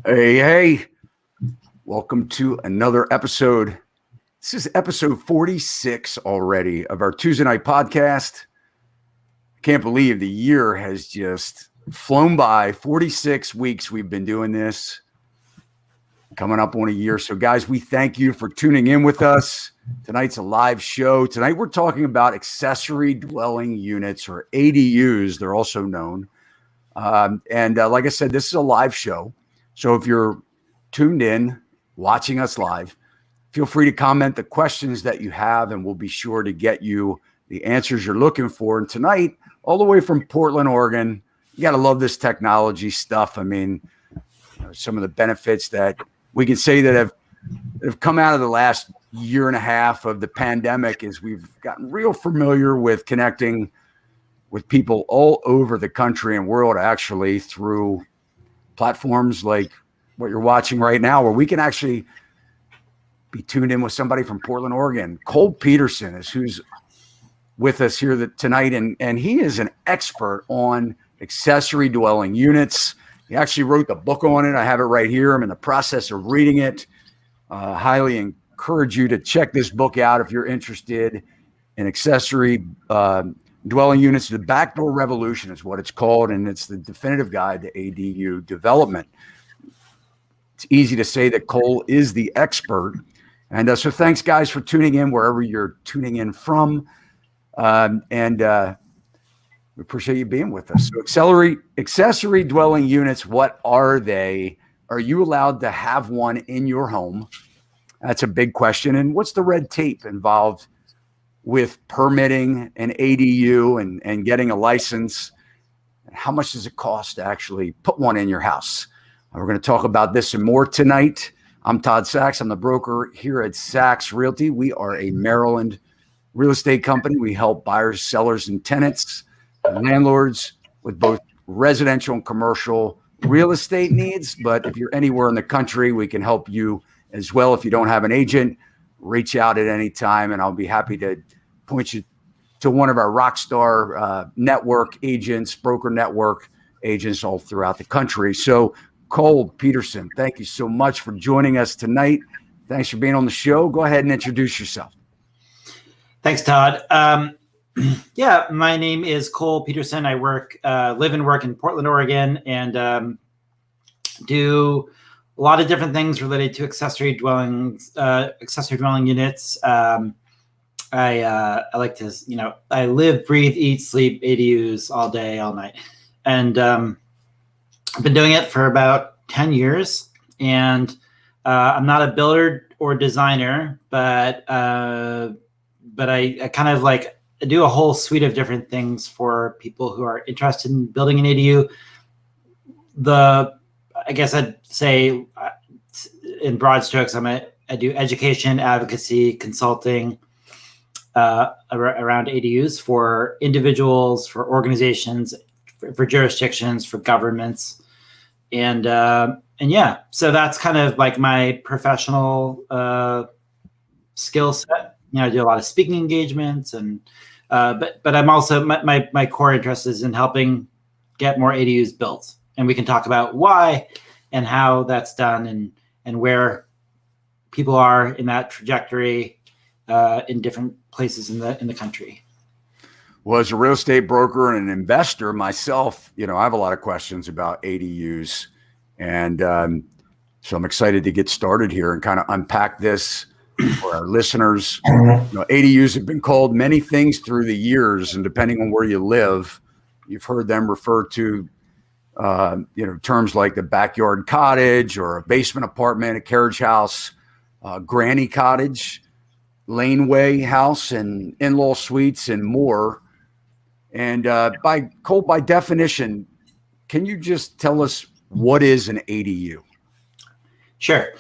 Hey, welcome to another episode. This is episode 46 already of our Tuesday night podcast. I can't believe the year has just flown by. 46 weeks we've been doing this, coming up on a year. So guys, we thank you for tuning in with us. Tonight's a live show. Tonight we're talking about accessory dwelling units, or ADUs, they're also known. Like I said, this is a live show. So if you're tuned in, watching us live, feel free to comment the questions that you have, and we'll be sure to get you the answers you're looking for. And tonight, all the way from Portland, Oregon, you got to love this technology stuff. I mean, some of the benefits that we can say that have come out of the last year and a half of the pandemic is we've gotten real familiar with connecting with people all over the country and world, actually, through platforms like what you're watching right now, where we can actually be tuned in with somebody from Portland, Oregon. Cole Peterson is who's with us here tonight, and he is an expert on accessory dwelling units. He actually wrote the book on it. I have it right here. I'm in the process of reading it. Highly encourage you to check this book out if you're interested in accessory dwelling units. The Backdoor Revolution is what it's called, and it's the definitive guide to ADU development. It's easy to say that Cole is the expert. And so thanks, guys, for tuning in wherever you're tuning in from. We appreciate you being with us. So accessory dwelling units, what are they? Are you allowed to have one in your home? That's a big question. And what's the red tape involved with permitting an ADU and getting a license? How much does it cost to actually put one in your house? We're going to talk about this and more tonight. I'm Todd Sachs. I'm the broker here at Sachs Realty. We are a Maryland real estate company. We help buyers, sellers, and tenants, and landlords with both residential and commercial real estate needs. But if you're anywhere in the country, we can help you as well. If you don't have an agent, reach out at any time, and I'll be happy to point you to one of our Rockstar network agents, broker network agents all throughout the country. So Cole Peterson, thank you so much for joining us tonight. Thanks for being on the show. Go ahead and introduce yourself. Thanks, Todd. Yeah, my name is Cole Peterson. I live and work in Portland, Oregon, and do a lot of different things related to accessory dwelling units. I like to, I live, breathe, eat, sleep ADUs all day, all night, and I've been doing it for about 10 years. And I'm not a builder or designer, but I kind of like do a whole suite of different things for people who are interested in building an ADU. I guess I'd say in broad strokes, I do education, advocacy, consulting around ADUs for individuals, for organizations, for jurisdictions, for governments. And yeah, so that's kind of like my professional skill set. I do a lot of speaking engagements, and but I'm also my core interest is in helping get more ADUs built. And we can talk about why and how that's done, and where people are in that trajectory in different places in the country. Well, as a real estate broker and an investor myself, I have a lot of questions about ADUs. And so I'm excited to get started here and kind of unpack this for our listeners. ADUs have been called many things through the years, and depending on where you live, you've heard them refer to terms like the backyard cottage, or a basement apartment, a carriage house, granny cottage, laneway house, and in-law suites, and more. And by definition, can you just tell us what is an ADU? Sure.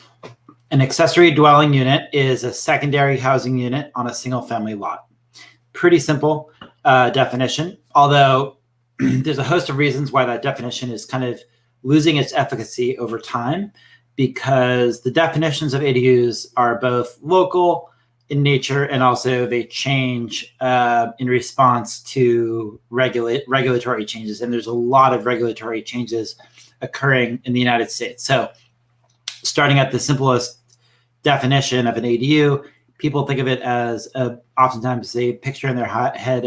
An accessory dwelling unit is a secondary housing unit on a single family lot. Pretty simple definition, although there's a host of reasons why that definition is kind of losing its efficacy over time, because the definitions of ADUs are both local in nature, and also they change in response to regulatory changes. And there's a lot of regulatory changes occurring in the United States. So starting at the simplest definition of an ADU, people think of it as oftentimes they picture in their head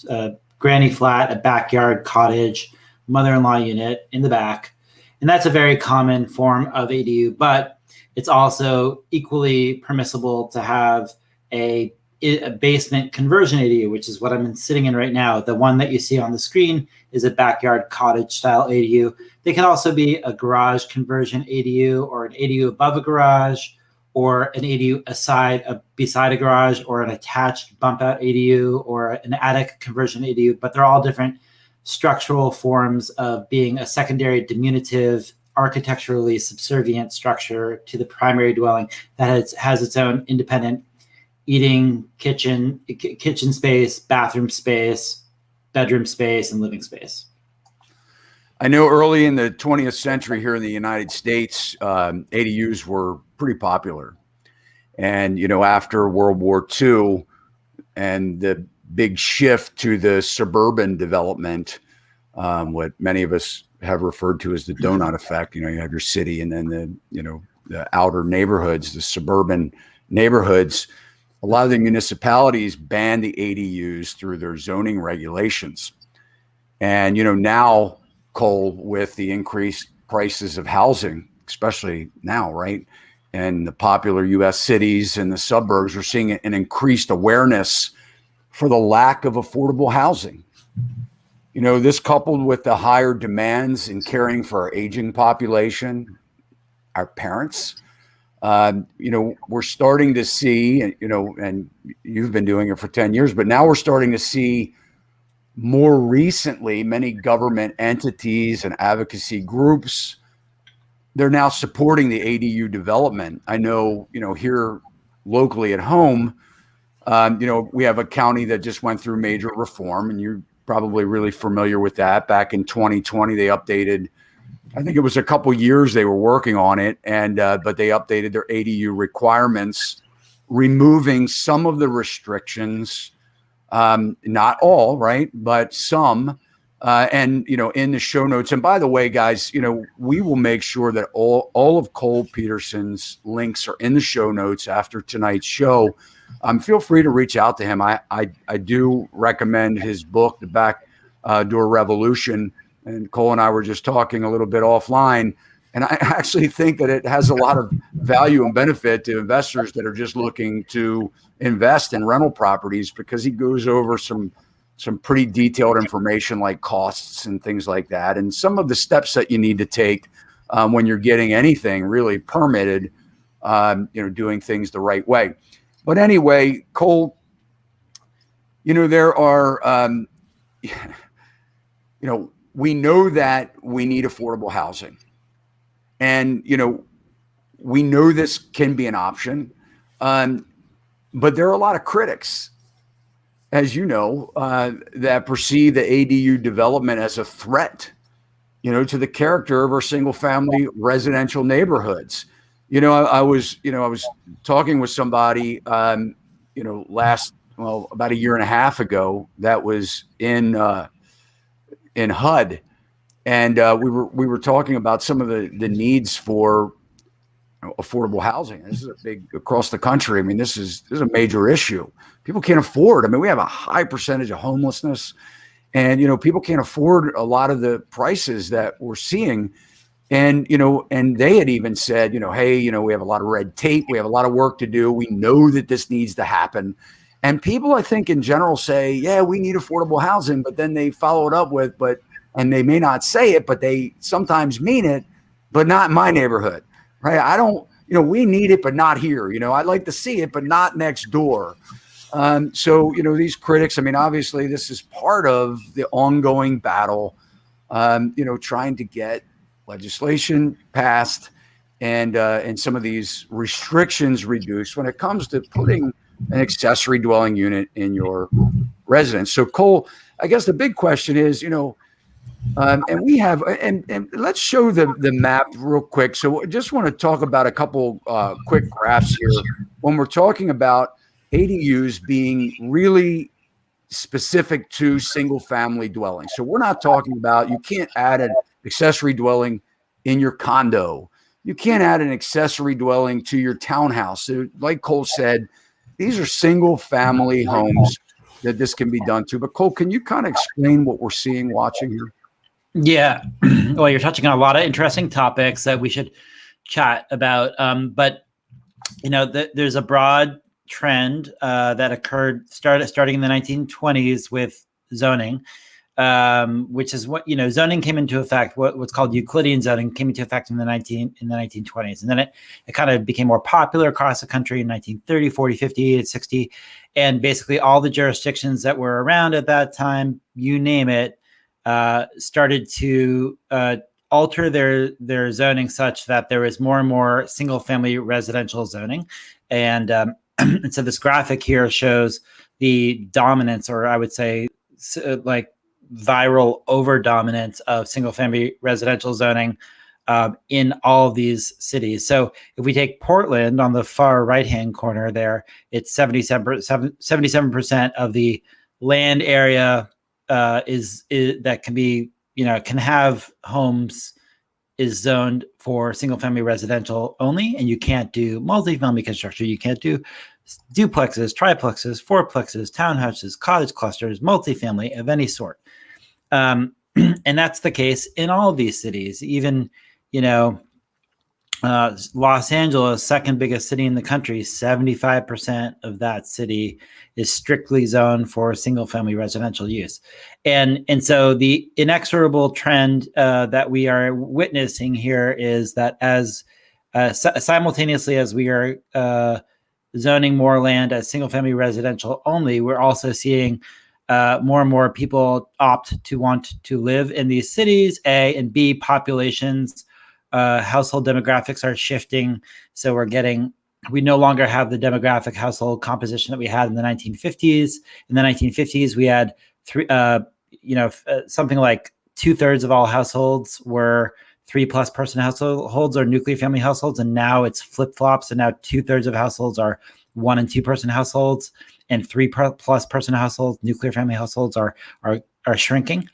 a granny flat, a backyard cottage, mother-in-law unit in the back. And that's a very common form of ADU, but it's also equally permissible to have a basement conversion ADU, which is what I'm sitting in right now. The one that you see on the screen is a backyard cottage style ADU. They can also be a garage conversion ADU, or an ADU above a garage, or an ADU beside a garage, or an attached bump out ADU, or an attic conversion ADU. But they're all different structural forms of being a secondary diminutive, architecturally subservient structure to the primary dwelling that has its own independent eating, kitchen space, bathroom space, bedroom space, and living space. I know early in the 20th century here in the United States, ADUs were pretty popular. And, after World War II and the big shift to the suburban development, what many of us have referred to as the donut effect, you have your city and then the outer neighborhoods, the suburban neighborhoods. A lot of the municipalities banned the ADUs through their zoning regulations. And, now, Cole, with the increased prices of housing, especially now, right? And the popular U.S. cities and the suburbs, we're seeing an increased awareness for the lack of affordable housing. This coupled with the higher demands in caring for our aging population, our parents, we're starting to see, and you've been doing it for 10 years, but now we're starting to see more recently, many government entities and advocacy groups, they're now supporting the ADU development. I know, here locally at home, we have a county that just went through major reform, and you're probably really familiar with that. Back in 2020, they updated, I think it was a couple years they were working on it, and but they updated their ADU requirements, removing some of the restrictions, not all, right, but some. And in the show notes. And by the way, guys, we will make sure that all of Cole Peterson's links are in the show notes after tonight's show. Feel free to reach out to him. I do recommend his book, The Backdoor Revolution. And Cole and I were just talking a little bit offline, and I actually think that it has a lot of value and benefit to investors that are just looking to invest in rental properties, because he goes over some pretty detailed information like costs and things like that, and some of the steps that you need to take when you're getting anything really permitted, doing things the right way. But anyway, Cole, there are, we know that we need affordable housing, and, we know this can be an option, but there are a lot of critics, as you know, that perceive the ADU development as a threat, to the character of our single-family residential neighborhoods. I was talking with somebody, about a year and a half ago, that was in HUD, and we were talking about some of the needs for affordable housing. This is a big across the country. I mean, this is a major issue. People can't afford. I mean, we have a high percentage of homelessness, and people can't afford a lot of the prices that we're seeing. And and they had even said, hey, we have a lot of red tape. We have a lot of work to do. We know that this needs to happen. And people, I think, in general say, yeah, we need affordable housing, but then they follow it up with, and they may not say it, but they sometimes mean it, but not in my neighborhood. Right. I don't, we need it, but not here. I'd like to see it, but not next door. So, these critics, I mean, obviously this is part of the ongoing battle, trying to get legislation passed and some of these restrictions reduced when it comes to putting an accessory dwelling unit in your residence. So, Cole, I guess the big question is, and we have, and let's show the map real quick. So I just want to talk about a couple quick graphs here. When we're talking about ADUs being really specific to single family dwellings. So we're not talking about, you can't add an accessory dwelling in your condo. you can't add an accessory dwelling to your townhouse. So, like Cole said, these are single family homes that this can be done to. But Cole, can you kind of explain what we're seeing, watching here? Yeah. Well, you're touching on a lot of interesting topics that we should chat about. But there's a broad trend that occurred starting in the 1920s with zoning, which is what zoning came into effect. What's called Euclidean zoning came into effect in the 1920s, and then it kind of became more popular across the country in 1930, 40, 50, and 60, and basically all the jurisdictions that were around at that time, you name it, started to alter their zoning such that there was more and more single family residential zoning, and and so this graphic here shows the dominance, or I would say like viral over dominance of single family residential zoning in all of these cities. So if we take Portland on the far right hand corner there, it's 77% of the land area is that can be can have homes is zoned for single family residential only, and you can't do multifamily construction. You can't do duplexes, triplexes, fourplexes, townhouses, cottage clusters, multifamily of any sort. And that's the case in all of these cities. Even Los Angeles, second biggest city in the country, 75% of that city is strictly zoned for single family residential use. And so the inexorable trend that we are witnessing here is that as simultaneously as we are zoning more land as single family residential only, we're also seeing more and more people opt to want to live in these cities, A, and B, populations, household demographics are shifting. So we no longer have the demographic household composition that we had in the 1950s. In the 1950s, we had something like 2/3 of all households were 3+ person households or nuclear family households. And now it's flip-flops. And now 2/3 of households are 1 and 2 person households, and 3+ person households, nuclear family households are shrinking.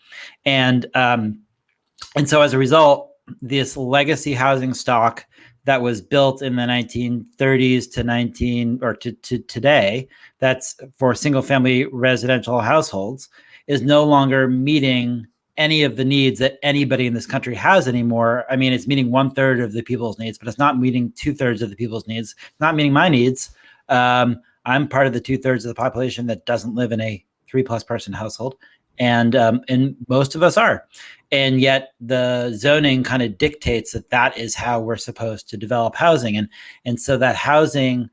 And so as a result, this legacy housing stock that was built in the 1930s to today, that's for single family residential households, is no longer meeting any of the needs that anybody in this country has anymore. I mean, it's meeting 1/3 of the people's needs, but it's not meeting 2/3 of the people's needs. It's not meeting my needs. I'm part of the 2/3 of the population that doesn't live in a 3+ person household. And most of us are. And yet the zoning kind of dictates that is how we're supposed to develop housing. And so that housing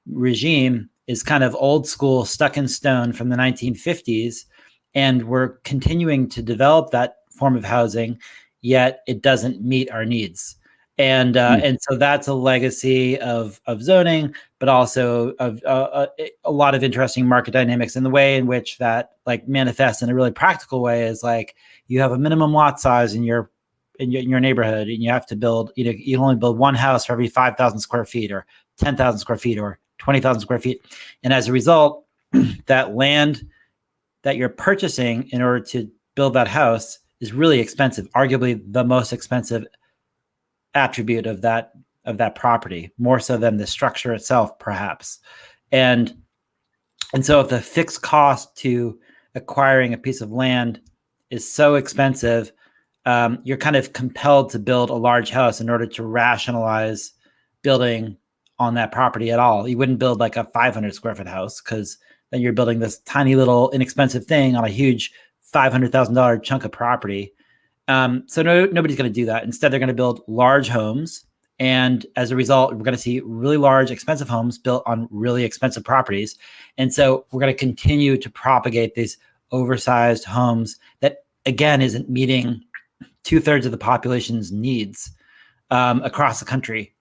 regime is kind of old school, stuck in stone from the 1950s. And we're continuing to develop that form of housing, yet it doesn't meet our needs. And so that's a legacy of zoning, but also of a lot of interesting market dynamics. And the way in which that manifests in a really practical way is you have a minimum lot size in your neighborhood, and you have to build. You only build one house for every 5,000 square feet, or 10,000 square feet, or 20,000 square feet. And as a result, that land that you're purchasing in order to build that house is really expensive, arguably the most expensive attribute of that property, more so than the structure itself, perhaps. And so if the fixed cost to acquiring a piece of land is so expensive, you're kind of compelled to build a large house in order to rationalize building on that property at all. You wouldn't build a 500 square foot house, because then you're building this tiny little inexpensive thing on a huge $500,000 chunk of property. So nobody's going to do that. Instead, they're going to build large homes. And as a result, we're going to see really large, expensive homes built on really expensive properties. And so we're going to continue to propagate these oversized homes that, again, isn't meeting 2/3 of the population's needs across the country.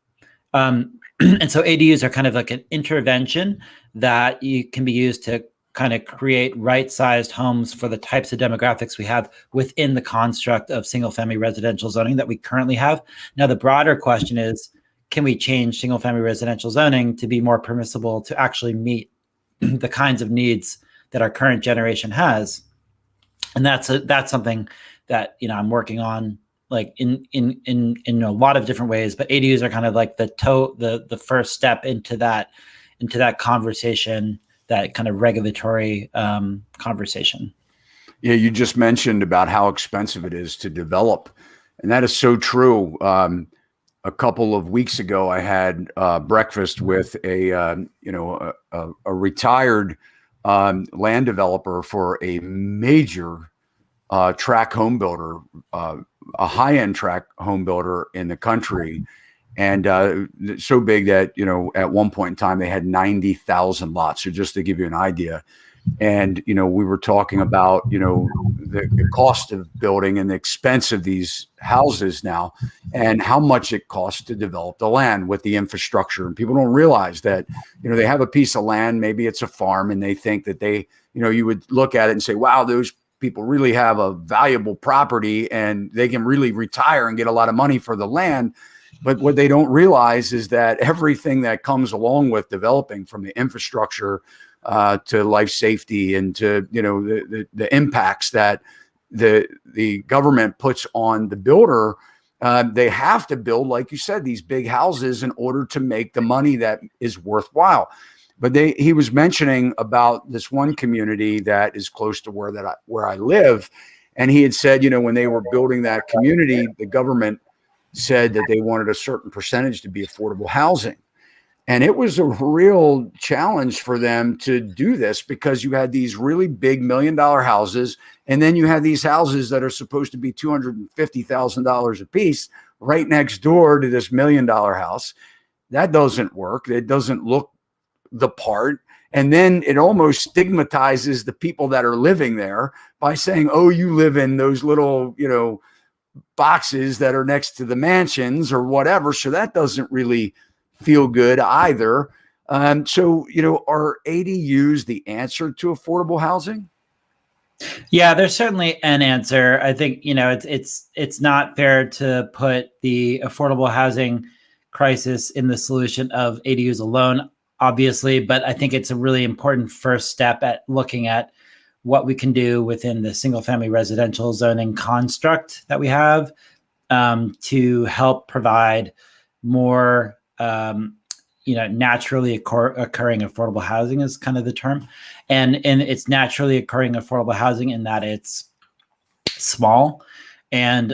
And so ADUs are kind of like an intervention that can be used to kind of create right-sized homes for the types of demographics we have within the construct of single-family residential zoning that we currently have. Now, the broader question is, can we change single-family residential zoning to be more permissible to actually meet the kinds of needs that our current generation has? And that's something that I'm working on like in a lot of different ways, but ADUs are kind of like the first step into that conversation, that kind of regulatory conversation. Yeah, you just mentioned about how expensive it is to develop, and that is so true. A couple of weeks ago, I had breakfast with a retired land developer for a major tract home builder, a high-end tract home builder in the country, and so big that at one point in time they had 90,000 lots. So just to give you an idea. And, we were talking about, the cost of building and the expense of these houses now, and how much it costs to develop the land with the infrastructure. And people don't realize that, they have a piece of land, maybe it's a farm, and they think that you would look at it and say, wow, those people really have a valuable property and they can really retire and get a lot of money for the land. But what they don't realize is that everything that comes along with developing, from the infrastructure to life safety, and to the impacts that the government puts on the builder, they have to build, like you said, these big houses in order to make the money that is worthwhile. But he was mentioning about this one community that is close to where I live, and he had said, when they were building that community, the government said that they wanted a certain percentage to be affordable housing. And it was a real challenge for them to do this, because you had these really big $1 million houses, and then you had these houses that are supposed to be $250,000 a piece right next door to this $1 million house. That doesn't work. It doesn't look the part. And then it almost stigmatizes the people that are living there by saying, oh, you live in those little, boxes that are next to the mansions or whatever. So that doesn't really feel good either. So, are ADUs the answer to affordable housing? Yeah, there's certainly an answer. I think, it's not fair to put the affordable housing crisis in the solution of ADUs alone, obviously, but I think it's a really important first step at looking at what we can do within the single family residential zoning construct that we have, to help provide more naturally occurring affordable housing is kind of the term. And it's naturally occurring affordable housing in that it's small, and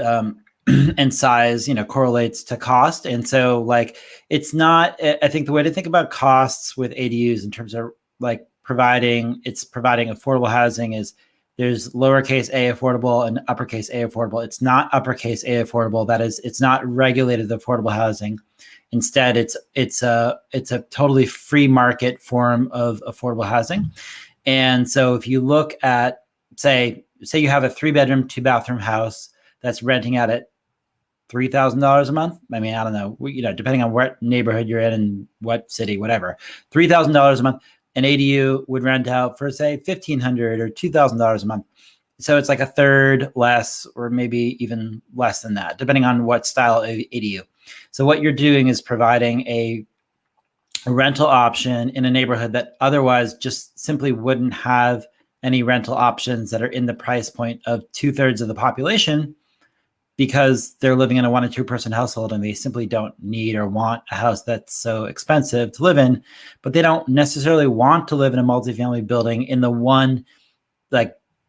and size, correlates to cost. And so it's not, I think the way to think about costs with ADUs in terms of providing affordable housing is there's lowercase a affordable and uppercase a affordable. It's not uppercase a affordable. That is, it's not regulated affordable housing. Instead, it's a totally free market form of affordable housing. And so if you look at, say you have a 3-bedroom, 2-bathroom house that's renting out at $3,000 a month. I mean, I don't know, depending on what neighborhood you're in and what city, whatever, $3,000 a month. An ADU would rent out for, say, $1,500 or $2,000 a month. So it's like a third less, or maybe even less than that, depending on what style of ADU. So what you're doing is providing a rental option in a neighborhood that otherwise just simply wouldn't have any rental options that are in the price point of 2/3 of the population, because they're living in a 1 or 2 person household and they simply don't need or want a house that's so expensive to live in. But they don't necessarily want to live in a multifamily building in the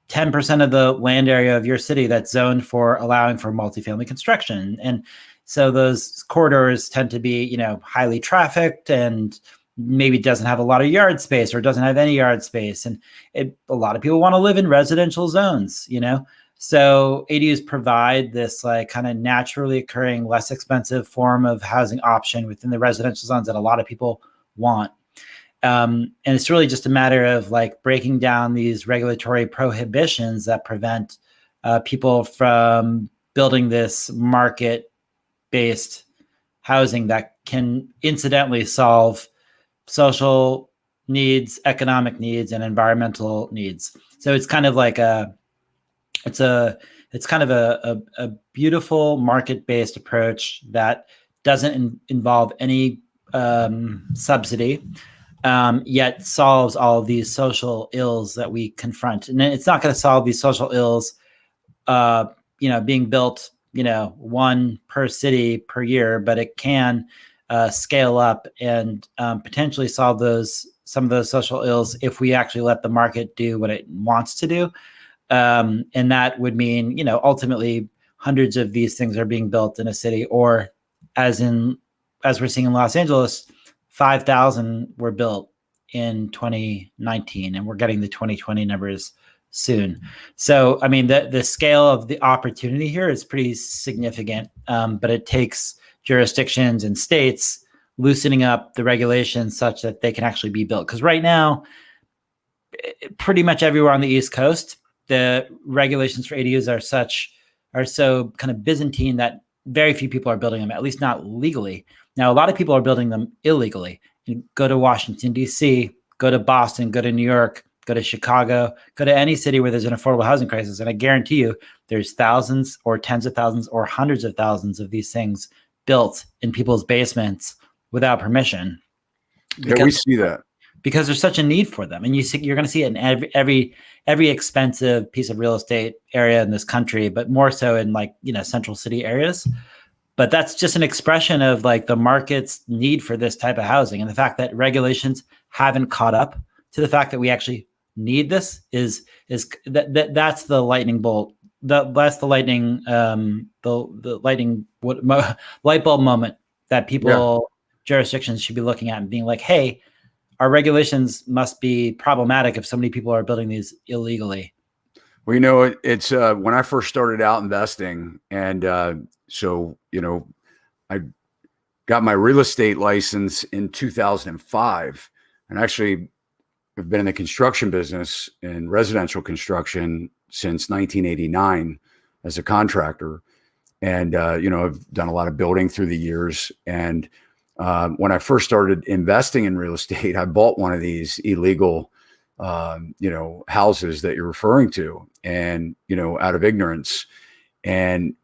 10% of the land area of your city that's zoned for allowing for multifamily construction. And so those corridors tend to be, highly trafficked, and maybe doesn't have a lot of yard space or doesn't have any yard space. And a lot of people want to live in residential zones, So ADUs provide this kind of naturally occurring, less expensive form of housing option within the residential zones that a lot of people want. And it's really just a matter of breaking down these regulatory prohibitions that prevent people from building this market-based housing that can incidentally solve social needs, economic needs, and environmental needs. So it's kind of it's kind of a beautiful market-based approach that doesn't involve any subsidy, yet solves all of these social ills that we confront. And it's not going to solve these social ills, being built one per city per year, but it can scale up and potentially solve some of those social ills if we actually let the market do what it wants to do. And that would mean, ultimately hundreds of these things are being built in a city, or as we're seeing in Los Angeles, 5,000 were built in 2019, and we're getting the 2020 numbers soon. So, I mean, the scale of the opportunity here is pretty significant, but it takes jurisdictions and states loosening up the regulations such that they can actually be built. Because right now, pretty much everywhere on the East Coast, the regulations for ADUs are so kind of Byzantine that very few people are building them, at least not legally. Now, a lot of people are building them illegally. You go to Washington, D.C., go to Boston, go to New York, go to Chicago, go to any city where there's an affordable housing crisis. And I guarantee you there's thousands or tens of thousands or hundreds of thousands of these things built in people's basements without permission. Yeah, we see that. Because there's such a need for them. And you're going to see it in every expensive piece of real estate area in this country, but more so in central city areas. But that's just an expression of the market's need for this type of housing. And the fact that regulations haven't caught up to the fact that we actually need this that's the lightning bolt. That's the lightning, light bulb moment that people, jurisdictions should be looking at and being like, hey, our regulations must be problematic if so many people are building these illegally. Well, it's when I first started out investing, and I got my real estate license in 2005, and actually I've been in the construction business in residential construction since 1989 as a contractor. And, I've done a lot of building through the years. And when I first started investing in real estate, I bought one of these illegal, houses that you're referring to, and, out of ignorance. And,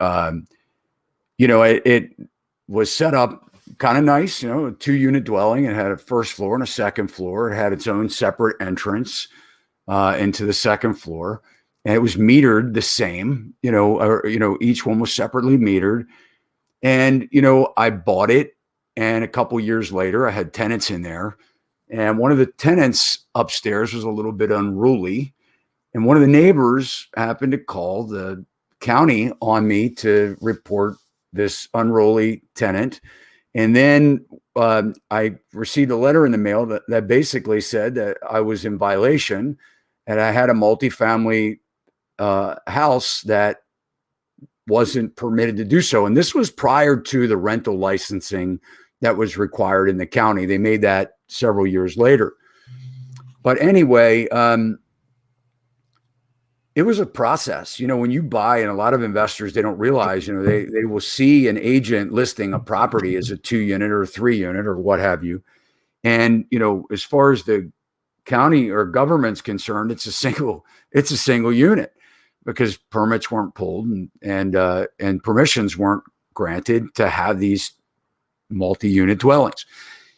it was set up kind of nice, a 2-unit dwelling. It had a first floor and a second floor. It had its own separate entrance into the second floor. And it was metered the same, each one was separately metered. And, I bought it. And a couple years later, I had tenants in there. And one of the tenants upstairs was a little bit unruly. And one of the neighbors happened to call the county on me to report this unruly tenant. And then I received a letter in the mail that basically said that I was in violation, and I had a multifamily house that wasn't permitted to do so. And this was prior to the rental licensing that was required in the county. They made that several years later. But anyway, it was a process. When you buy, and a lot of investors, they don't realize, they will see an agent listing a property as a 2-unit or a 3-unit or what have you. And, as far as the county or government's concerned, it's a single unit, because permits weren't pulled and permissions weren't granted to have these multi-unit dwellings.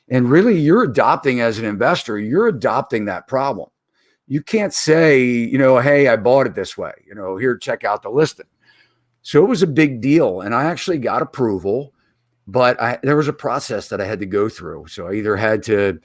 And really, you're adopting, as an investor, you're adopting that problem. You can't say, hey, I bought it this way, here, check out the listing. So it was a big deal. And I actually got approval, but there was a process that I had to go through. So I either had to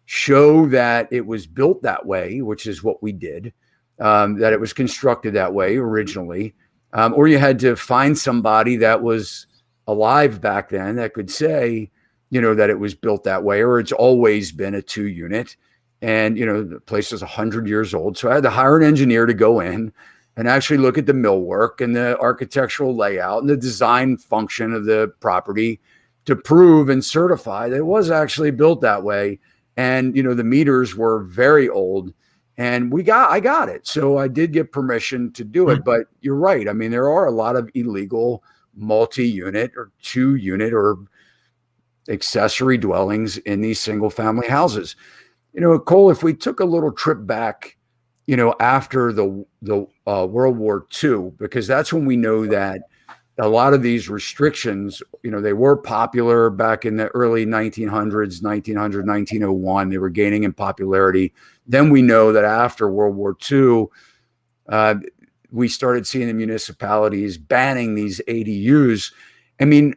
show that it was built that way, which is what we did, that it was constructed that way originally, or you had to find somebody that was alive back then that could say, that it was built that way, or it's always been a 2-unit. And, the place is 100 years old. So I had to hire an engineer to go in and actually look at the millwork and the architectural layout and the design function of the property to prove and certify that it was actually built that way. And, the meters were very old, and I got it. So I did get permission to do it. But you're right. I mean, there are a lot of illegal multi-unit or 2-unit or accessory dwellings in these single family houses. Cole, if we took a little trip back, after the World War II, because that's when we know that a lot of these restrictions, they were popular back in the early 1900s, 1901, they were gaining in popularity. Then we know that after World War II, we started seeing the municipalities banning these ADUs. I mean,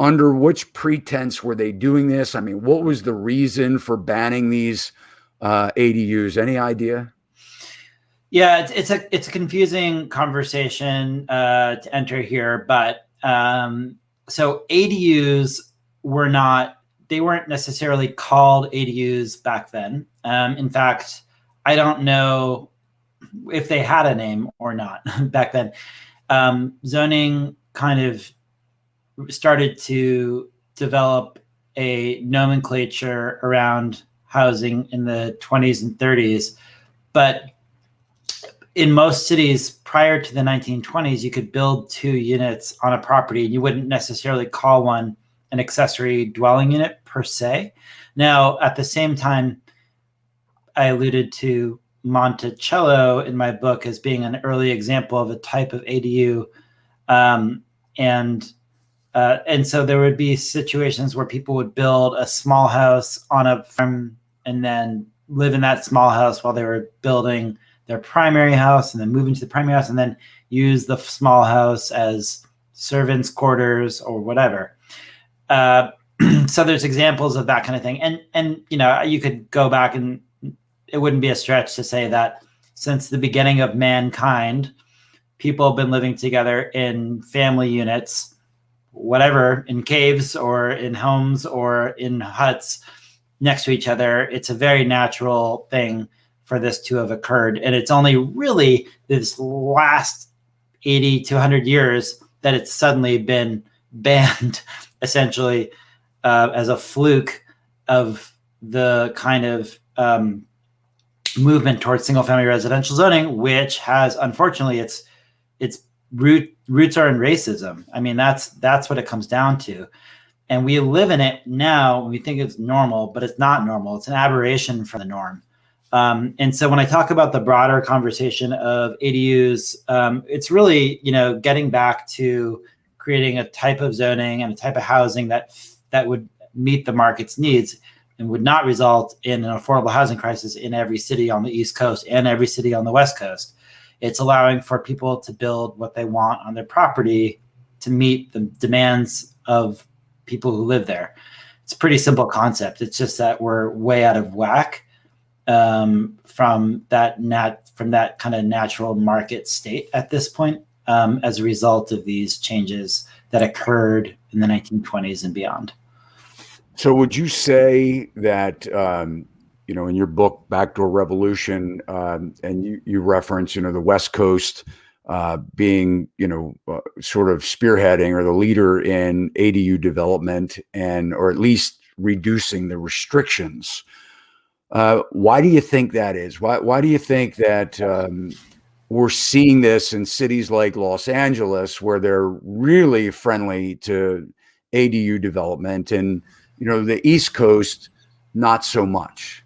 under which pretense were they doing this? I mean, what was the reason for banning these ADUs? Any idea? Yeah, it's a confusing conversation to enter here, but so ADUs weren't necessarily called ADUs back then. In fact, I don't know if they had a name or not back then. Zoning kind of started to develop a nomenclature around housing in the 20s and 30s, but in most cities prior to the 1920s, you could build 2 units on a property, and you wouldn't necessarily call one an accessory dwelling unit per se. Now, at the same time, I alluded to Monticello in my book as being an early example of a type of ADU. And so there would be situations where people would build a small house on a farm and then live in that small house while they were building their primary house, and then move into the primary house, and then use the small house as servants' quarters or whatever. So there's examples of that kind of thing. And you could go back, and it wouldn't be a stretch to say that since the beginning of mankind, people have been living together in family units, whatever, in caves or in homes or in huts next to each other. It's a very natural thing for this to have occurred. And it's only really this last 80 to 100 years that it's suddenly been banned, essentially, as a fluke of the kind of movement towards single-family residential zoning, which has, unfortunately, its roots are in racism. I mean, that's what it comes down to. And we live in it now. We think it's normal, but it's not normal. It's an aberration from the norm. And so when I talk about the broader conversation of ADUs, it's really, getting back to creating a type of zoning and a type of housing that would meet the market's needs and would not result in an affordable housing crisis in every city on the East Coast and every city on the West Coast. It's allowing for people to build what they want on their property to meet the demands of people who live there. It's a pretty simple concept. It's just that we're way out of whack from that kind of natural market state at this point, as a result of these changes that occurred in the 1920s and beyond. So would you say that, in your book, Backdoor Revolution, and you reference, the West Coast being, sort of spearheading or the leader in ADU development or at least reducing the restrictions. Why do you think that is? Why do you think that we're seeing this in cities like Los Angeles, where they're really friendly to ADU development, and the East Coast not so much?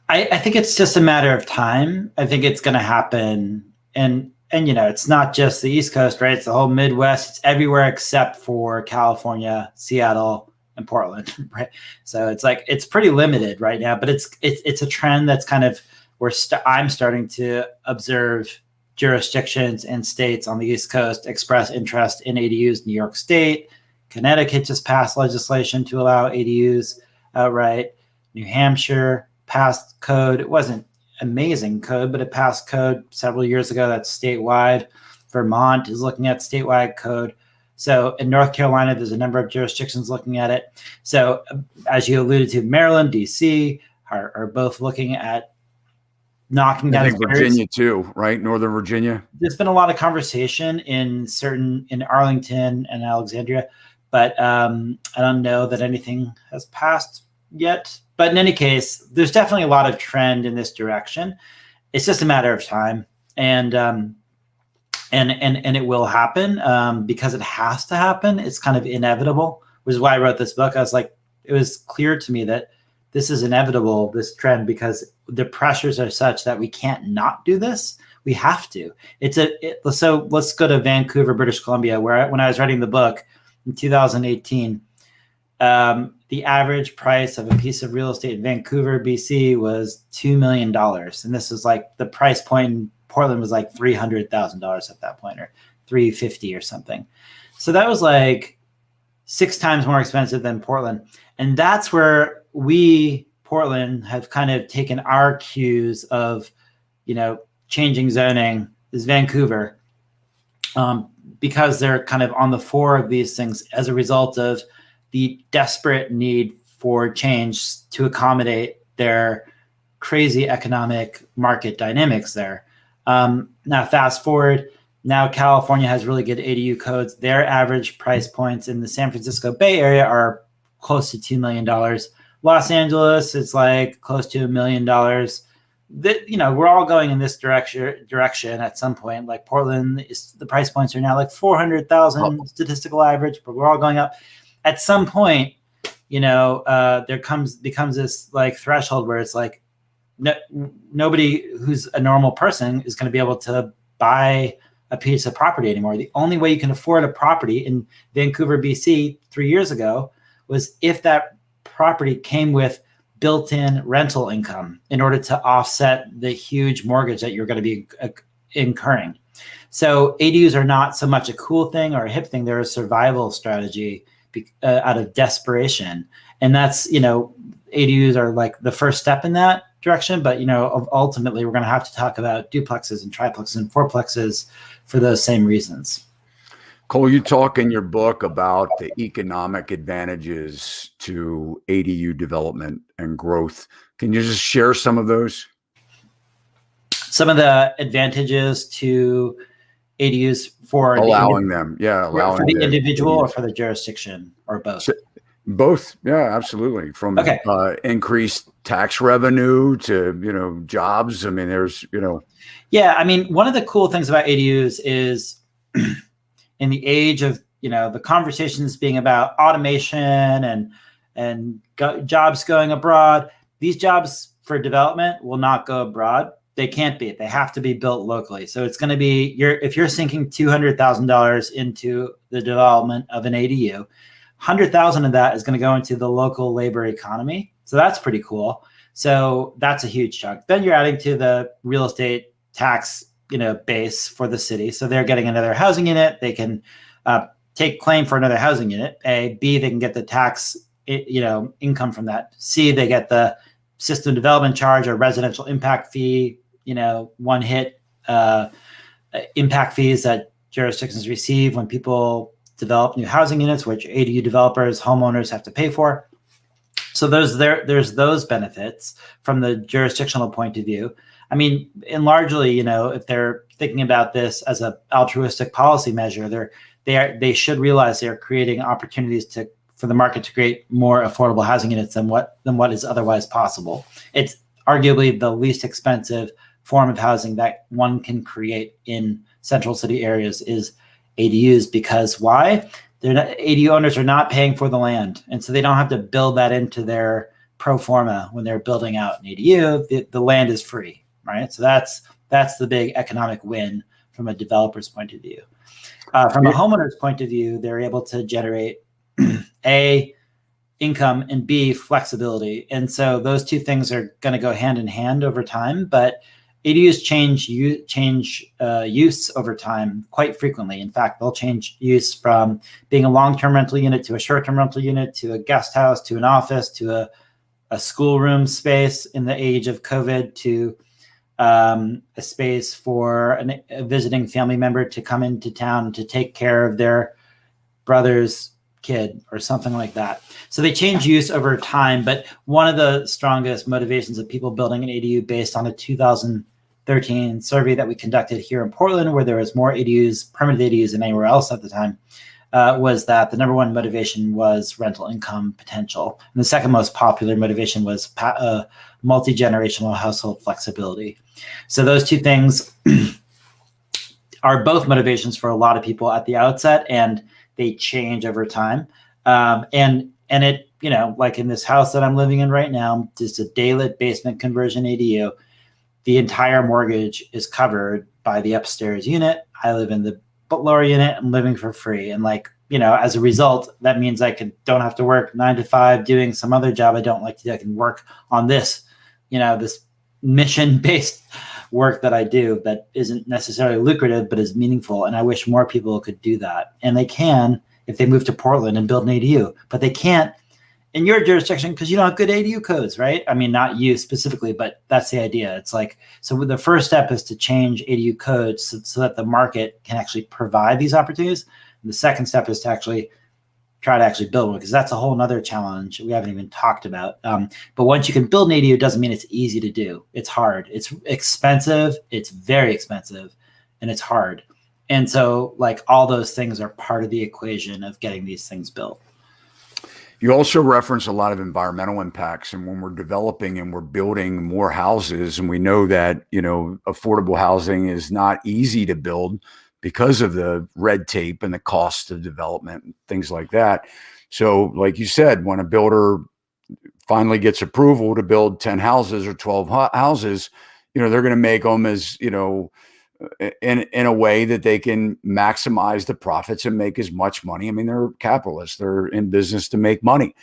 I think it's just a matter of time. I think it's going to happen, and it's not just the East Coast, right? It's the whole Midwest. It's everywhere except for California, Seattle, and Portland, right? So it's pretty limited right now, but it's a trend that's kind of where I'm starting to observe jurisdictions and states on the East Coast express interest in ADUs. New York State, Connecticut just passed legislation to allow ADUs outright. New Hampshire passed code. It wasn't amazing code, but it passed code several years ago. That's statewide. Vermont is looking at statewide code. So in North Carolina, there's a number of jurisdictions looking at it. So as you alluded to, Maryland, DC are both looking at knocking down. I think Virginia too, right? Northern Virginia. There's been a lot of conversation in Arlington and Alexandria, but I don't know that anything has passed yet. But in any case, there's definitely a lot of trend in this direction. It's just a matter of time, and it will happen because it has to happen. It's kind of inevitable, which is why I wrote this book. I was like, it was clear to me that this is inevitable, this trend, because the pressures are such that we can't not do this. We have to. So let's go to Vancouver, British Columbia, where when I was writing the book in 2018, the average price of a piece of real estate in Vancouver, BC was $2 million. And this is like the price point in Portland was like $300,000 at that point, or $350 or something. So that was like 6 times more expensive than Portland. And that's where Portland, have kind of taken our cues of, changing zoning is Vancouver, because they're kind of on the fore of these things as a result of the desperate need for change to accommodate their crazy economic market dynamics there. Now, fast forward, now California has really good ADU codes. Their average price points in the San Francisco Bay Area are close to $2 million. Los Angeles is like close to $1 million. We're all going in this direction at some point. Like Portland, the price points are now like 400,000 statistical average, but we're all going up. At some point, there becomes this like threshold where it's like nobody who's a normal person is going to be able to buy a piece of property anymore. The only way you can afford a property in Vancouver, BC 3 years ago was if that property came with built-in rental income in order to offset the huge mortgage that you're going to be incurring. So ADUs are not so much a cool thing or a hip thing. They're a survival strategy out of desperation. And that's, ADUs are like the first step in that direction. But, ultimately, we're going to have to talk about duplexes and triplexes and fourplexes for those same reasons. Cole, you talk in your book about the economic advantages to ADU development and growth. Can you just share some of those? Some of the advantages to ADUs for allowing them, for the individual or for the jurisdiction, or both? So, both, yeah, absolutely. From increased tax revenue to jobs. I mean, there's Yeah, I mean, one of the cool things about ADUs is in the age of the conversations being about automation and jobs going abroad, these jobs for development will not go abroad. They can't be. They have to be built locally. So it's going to be if you're sinking $200,000 into the development of an ADU, $100,000 of that is going to go into the local labor economy. So that's pretty cool. So that's a huge chunk. Then you're adding to the real estate tax base for the city. So they're getting another housing unit. They can take claim for another housing unit. A, B, they can get the tax, income from that. C, they get the system development charge or residential impact fee, one hit impact fees that jurisdictions receive when people develop new housing units, which ADU developers, homeowners have to pay for. So there's those benefits from the jurisdictional point of view. I mean, and largely, if they're thinking about this as an altruistic policy measure, they should realize they're creating opportunities for the market to create more affordable housing units than what is otherwise possible. It's arguably the least expensive form of housing that one can create in central city areas is ADUs, because why? ADU owners are not paying for the land, and so they don't have to build that into their pro forma when they're building out an ADU. The land is free. Right, so that's the big economic win from a developer's point of view. From a homeowner's point of view, they're able to generate A, income, and B, flexibility. And so those two things are going to go hand in hand over time. But ADUs change use over time quite frequently. In fact, they'll change use from being a long-term rental unit to a short-term rental unit to a guest house to an office to a schoolroom space in the age of COVID to a space for a visiting family member to come into town to take care of their brother's kid or something like that. So they change use over time. But one of the strongest motivations of people building an ADU based on a 2013 survey that we conducted here in Portland, where there was more ADUs, permanent ADUs than anywhere else at the time, was that the number one motivation was rental income potential. And the second most popular motivation was multi-generational household flexibility. So those two things are both motivations for a lot of people at the outset, and they change over time. And it, like in this house that I'm living in right now, just a daylit basement conversion ADU, the entire mortgage is covered by the upstairs unit. I live in the lower unit. I'm living for free. And as a result, that means I don't have to work 9 to 5 doing some other job I don't like to do. I can work on this, this mission-based work that I do that isn't necessarily lucrative, but is meaningful. And I wish more people could do that. And they can if they move to Portland and build an ADU, but they can't in your jurisdiction because you don't have good ADU codes, right? I mean, not you specifically, but that's the idea. It's like, so the first step is to change ADU codes so that the market can actually provide these opportunities. And the second step is to actually try to actually build one, because that's a whole nother challenge we haven't even talked about. But once you can build an ADU, it doesn't mean it's easy to do. It's hard. It's expensive. It's very expensive, and it's hard. And so like all those things are part of the equation of getting these things built. You also reference a lot of environmental impacts, and when we're developing and we're building more houses, and we know that, you know, affordable housing is not easy to build because of the red tape and the cost of development and things like that. So like you said, when a builder finally gets approval to build 10 houses or 12 houses, you know, they're going to make them as, you know, in a way that they can maximize the profits and make as much money. I mean, they're capitalists. They're in business to make money.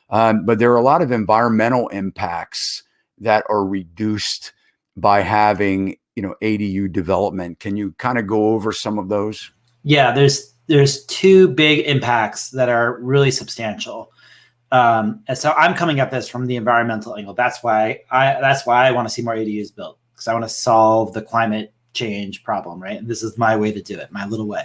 But there are a lot of environmental impacts that are reduced by having, you know, ADU development. Can you kind of go over some of those? Yeah, there's two big impacts that are really substantial. And so I'm coming at this from the environmental angle. That's why I want to see more ADUs built, because I want to solve the climate change problem, right? And this is my way to do it, my little way.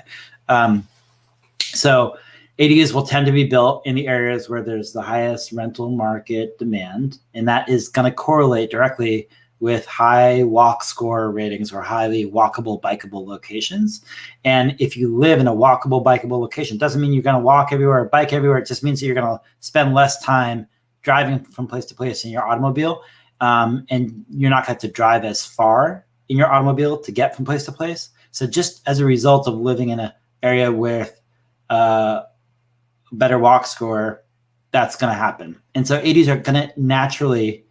So ADUs will tend to be built in the areas where there's the highest rental market demand, and that is going to correlate directly with high walk score ratings or highly walkable, bikeable locations. And if you live in a walkable, bikeable location, doesn't mean you're going to walk everywhere or bike everywhere. It just means that you're going to spend less time driving from place to place in your automobile, and you're not going to drive as far in your automobile to get from place to place. So just as a result of living in an area with better walk score, that's going to happen. And so ADUs are going to naturally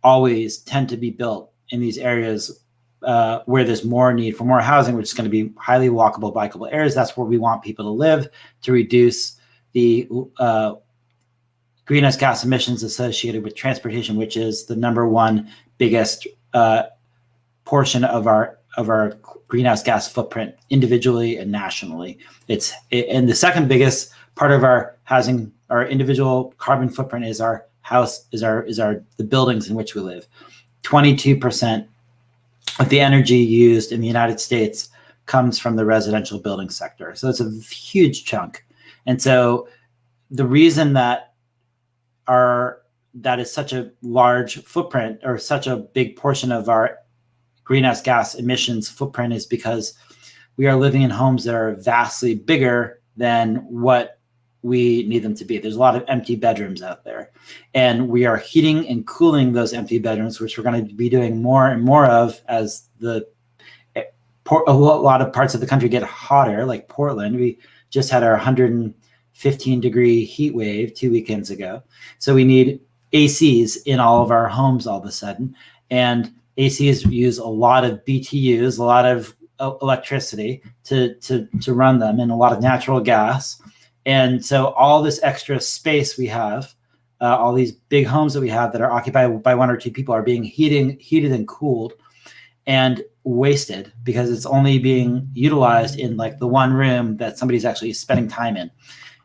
always tend to be built in these areas where there's more need for more housing, which is going to be highly walkable, bikeable areas. That's where we want people to live to reduce the greenhouse gas emissions associated with transportation, which is the number one biggest portion of our greenhouse gas footprint individually and nationally. And the second biggest part of our housing, our individual carbon footprint, is our house, the buildings in which we live. 22% of the energy used in the United States comes from the residential building sector. So it's a huge chunk. And so the reason that is such a large footprint, or such a big portion of our greenhouse gas emissions footprint, is because we are living in homes that are vastly bigger than what we need them to be. There's a lot of empty bedrooms out there, and we are heating and cooling those empty bedrooms, which we're going to be doing more and more of as a lot of parts of the country get hotter, like Portland. We just had our 115 degree heat wave 2 weekends ago. So we need ACs in all of our homes all of a sudden. And ACs use a lot of BTUs, a lot of electricity to run them, and a lot of natural gas. And so all this extra space we have, all these big homes that we have that are occupied by one or two people, are being heated and cooled and wasted because it's only being utilized in like the one room that somebody's actually spending time in.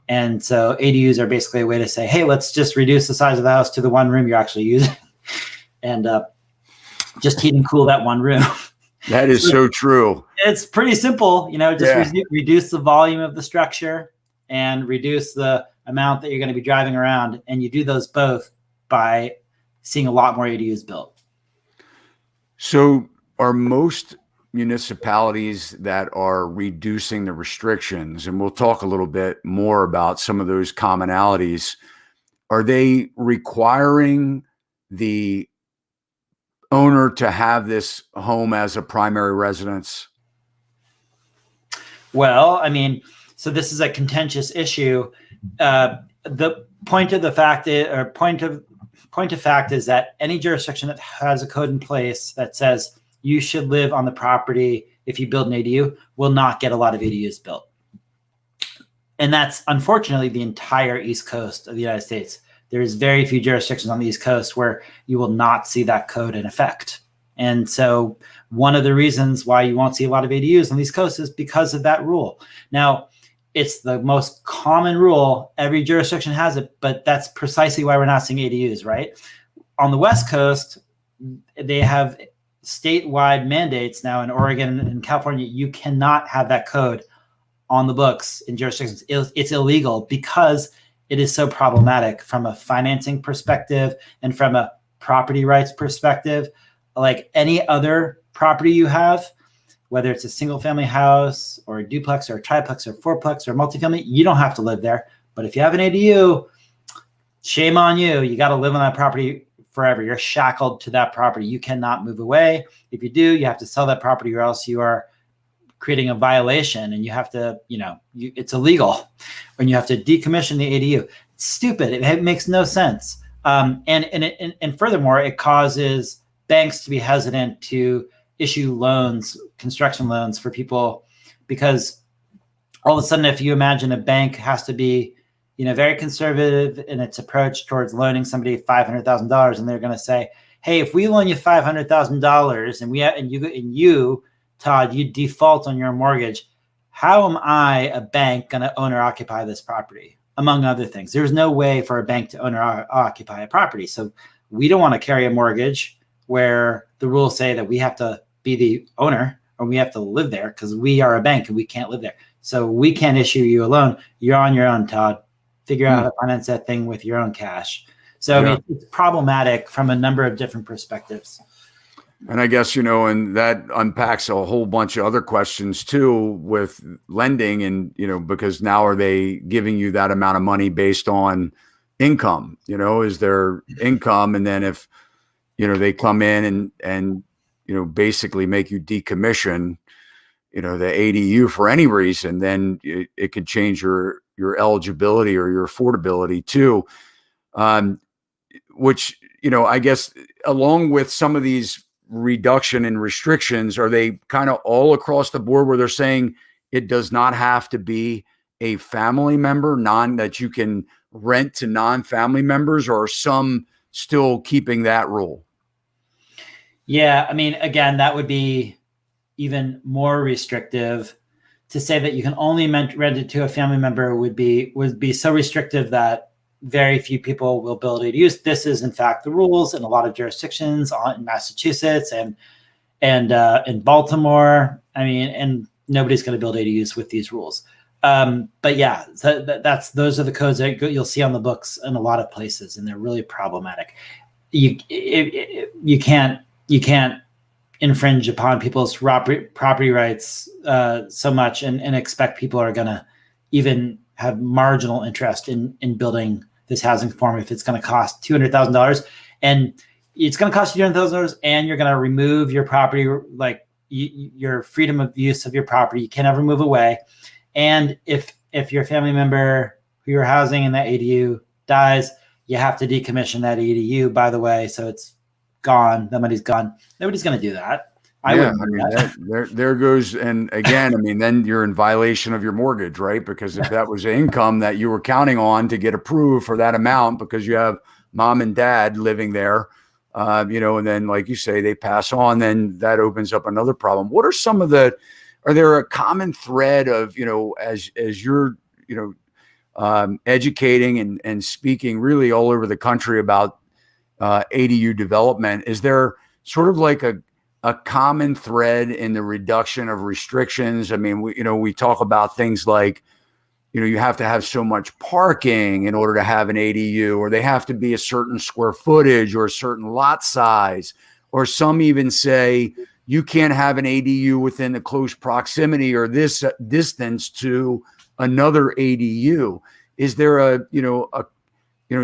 And so ADUs are basically a way to say, hey, let's just reduce the size of the house to the one room you're actually using, and just heat and cool that one room. That is so true. It's pretty simple, just reduce the volume of the structure and reduce the amount that you're going to be driving around. And you do those both by seeing a lot more ADUs built. So are most municipalities that are reducing the restrictions, and we'll talk a little bit more about some of those commonalities, are they requiring the owner to have this home as a primary residence? Well, I mean, so this is a contentious issue. The point of fact is that any jurisdiction that has a code in place that says you should live on the property if you build an ADU will not get a lot of ADUs built. And that's unfortunately the entire East Coast of the United States. There's very few jurisdictions on the East Coast where you will not see that code in effect. And so one of the reasons why you won't see a lot of ADUs on the East Coast is because of that rule. Now, it's the most common rule. Every jurisdiction has it, but that's precisely why we're not seeing ADUs, right? On the West Coast, they have statewide mandates now in Oregon and California. You cannot have that code on the books in jurisdictions. It's illegal because it is so problematic from a financing perspective and from a property rights perspective. Like any other property you have, whether it's a single family house or a duplex or a triplex or fourplex or multifamily, you don't have to live there. But if you have an ADU, shame on you. You got to live on that property forever. You're shackled to that property. You cannot move away. If you do, you have to sell that property or else you are creating a violation and you have to, it's illegal when you have to decommission the ADU. It's stupid. It makes no sense. And furthermore, it causes banks to be hesitant to issue loans, construction loans for people, because all of a sudden, if you imagine a bank has to be, very conservative in its approach towards loaning somebody $500,000, and they're going to say, "Hey, if we loan you $500,000 and you, Todd, you default on your mortgage, how am I, a bank, going to own or occupy this property?" Among other things, there's no way for a bank to own or occupy a property. So we don't want to carry a mortgage where the rules say that we have to be the owner or we have to live there because we are a bank and we can't live there. So we can't issue you a loan. You're on your own, Todd. Figure out how to finance that thing with your own cash. So I mean, it's problematic from a number of different perspectives. And I guess, and that unpacks a whole bunch of other questions too with lending and, because now are they giving you that amount of money based on income? Is there income? And then if, they come in and basically make you decommission, the ADU for any reason, then it could change your eligibility or your affordability too. Which, I guess along with some of these reduction and restrictions, are they kind of all across the board where they're saying it does not have to be a family member, that you can rent to non-family members, or are some still keeping that rule? Yeah, I mean, again, that would be even more restrictive. To say that you can only rent it to a family member would be so restrictive that very few people will build ADUs. This is, in fact, the rules in a lot of jurisdictions in Massachusetts and in Baltimore. I mean, and nobody's going to build ADUs with these rules. But yeah, those are the codes that you'll see on the books in a lot of places, and they're really problematic. You can't infringe upon people's property rights so much and expect people are going to even have marginal interest in building this housing form if it's going to cost $200,000, and it's going to cost you $200,000, and you're going to remove your property, like your freedom of use of your property. You can never move away. And if your family member who you're housing in that ADU dies, you have to decommission that ADU, by the way. So it's gone. The money's gone. Nobody's going to do that. There goes. And again, I mean, then you're in violation of your mortgage, right? Because if that was income that you were counting on to get approved for that amount, because you have mom and dad living there, and then, like you say, they pass on, then that opens up another problem. What are some of are there a common thread of, as you're, educating and speaking really all over the country about ADU development, is there sort of like a common thread in the reduction of restrictions? I mean, we talk about things like, you have to have so much parking in order to have an ADU, or they have to be a certain square footage or a certain lot size, or some even say you can't have an ADU within the close proximity or this distance to another ADU. Is there a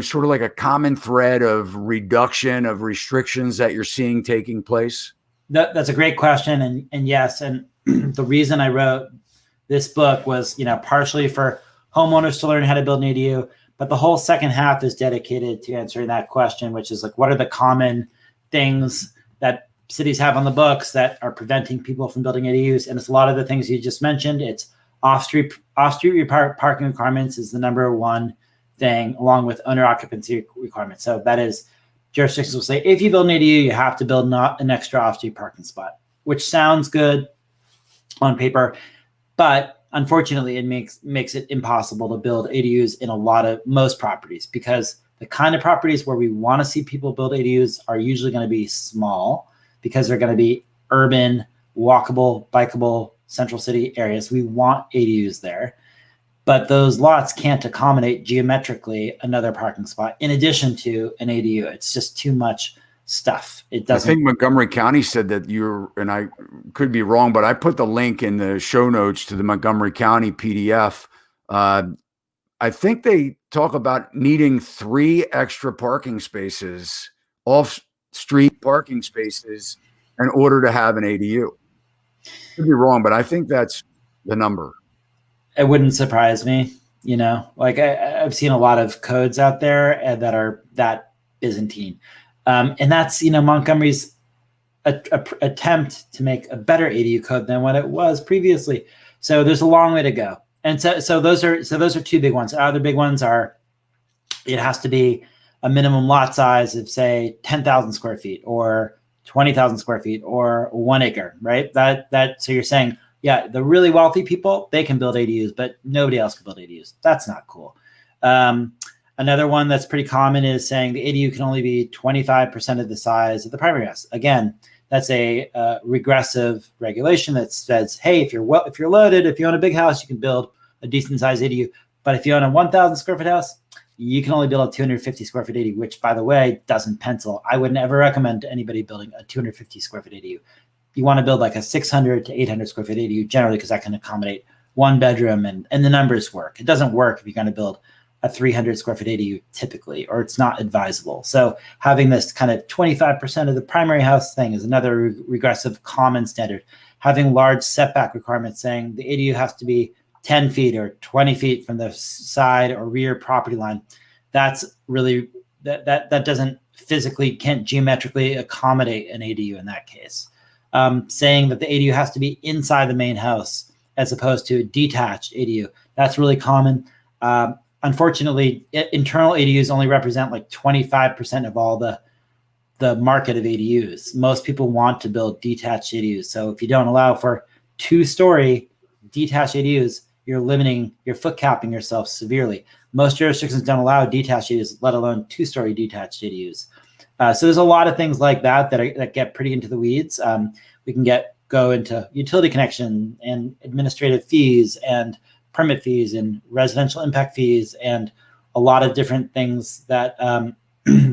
sort of like a common thread of reduction of restrictions that you're seeing taking place? That's a great question. And yes, and the reason I wrote this book was, partially for homeowners to learn how to build an ADU, but the whole second half is dedicated to answering that question, which is like, what are the common things that cities have on the books that are preventing people from building ADUs? And it's a lot of the things you just mentioned. It's off-street parking requirements is the number one thing, along with owner occupancy requirements. So that is jurisdictions will say, if you build an ADU, you have to build not an extra off-street parking spot, which sounds good on paper, but unfortunately it makes it impossible to build ADUs in most properties, because the kind of properties where we want to see people build ADUs are usually going to be small, because they're going to be urban, walkable, bikeable, central city areas. We want ADUs there, but those lots can't accommodate geometrically another parking spot in addition to an ADU. It's just too much stuff. It doesn't. I think Montgomery County said that and I could be wrong, but I put the link in the show notes to the Montgomery County PDF. I think they talk about needing 3 extra parking spaces, off-street parking spaces, in order to have an ADU. Could be wrong, but I think that's the number. It wouldn't surprise me. Like I've seen a lot of codes out there that are that Byzantine. And that's, Montgomery's attempt to make a better ADU code than what it was previously. So there's a long way to go. And so those are 2 big ones. Other big ones are, it has to be a minimum lot size of, say, 10,000 square feet or 20,000 square feet or 1 acre, right? So you're saying, yeah, the really wealthy people, they can build ADUs, but nobody else can build ADUs. That's not cool. Another one that's pretty common is saying the ADU can only be 25% of the size of the primary house. Again, that's a regressive regulation that says, hey, if you're loaded, if you own a big house, you can build a decent sized ADU. But if you own a 1,000 square foot house, you can only build a 250 square foot ADU, which, by the way, doesn't pencil. I would never recommend to anybody building a 250 square foot ADU. You want to build like a 600 to 800 square foot ADU generally, because that can accommodate 1 bedroom and the numbers work. It doesn't work if you're going to build a 300 square foot ADU typically, or it's not advisable. So having this kind of 25% of the primary house thing is another regressive common standard. Having large setback requirements saying the ADU has to be 10 feet or 20 feet from the side or rear property line. That's really, that doesn't can't geometrically accommodate an ADU in that case. Saying that the ADU has to be inside the main house as opposed to a detached ADU. That's really common. Unfortunately, internal ADUs only represent like 25% of all the market of ADUs. Most people want to build detached ADUs. So if you don't allow for 2-story detached ADUs, you're foot capping yourself severely. Most jurisdictions don't allow detached ADUs, let alone 2-story detached ADUs. So there's a lot of things like that get pretty into the weeds. We can go into utility connection and administrative fees and permit fees and residential impact fees and a lot of different things that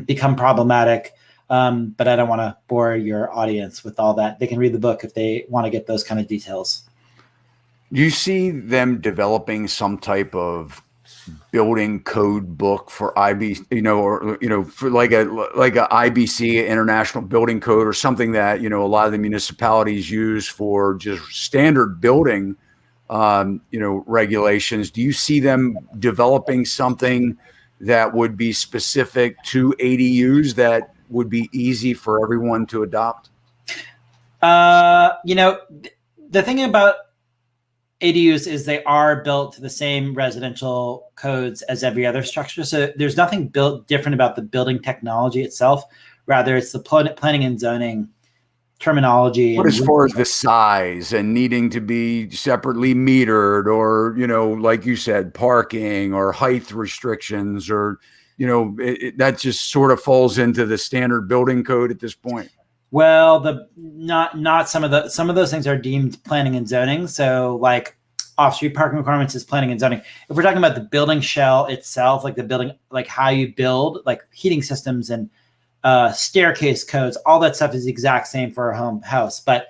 become problematic. But I don't want to bore your audience with all that. They can read the book if they want to get those kind of details. Do you see them developing some type of building code book for IBC, for like a IBC, International Building Code, or something that, a lot of the municipalities use for just standard building, regulations? Do you see them developing something that would be specific to ADUs that would be easy for everyone to adopt? The thing about ADUs is they are built to the same residential codes as every other structure. So there's nothing built different about the building technology itself. Rather, it's the planning and zoning terminology. But as far as the size and needing to be separately metered, or, like you said, parking or height restrictions, or, that just sort of falls into the standard building code at this point. Well, not some of those things are deemed planning and zoning. So like off-street parking requirements is planning and zoning. If we're talking about the building shell itself, like the building, like how you build, like heating systems and staircase codes, all that stuff is the exact same for a house. But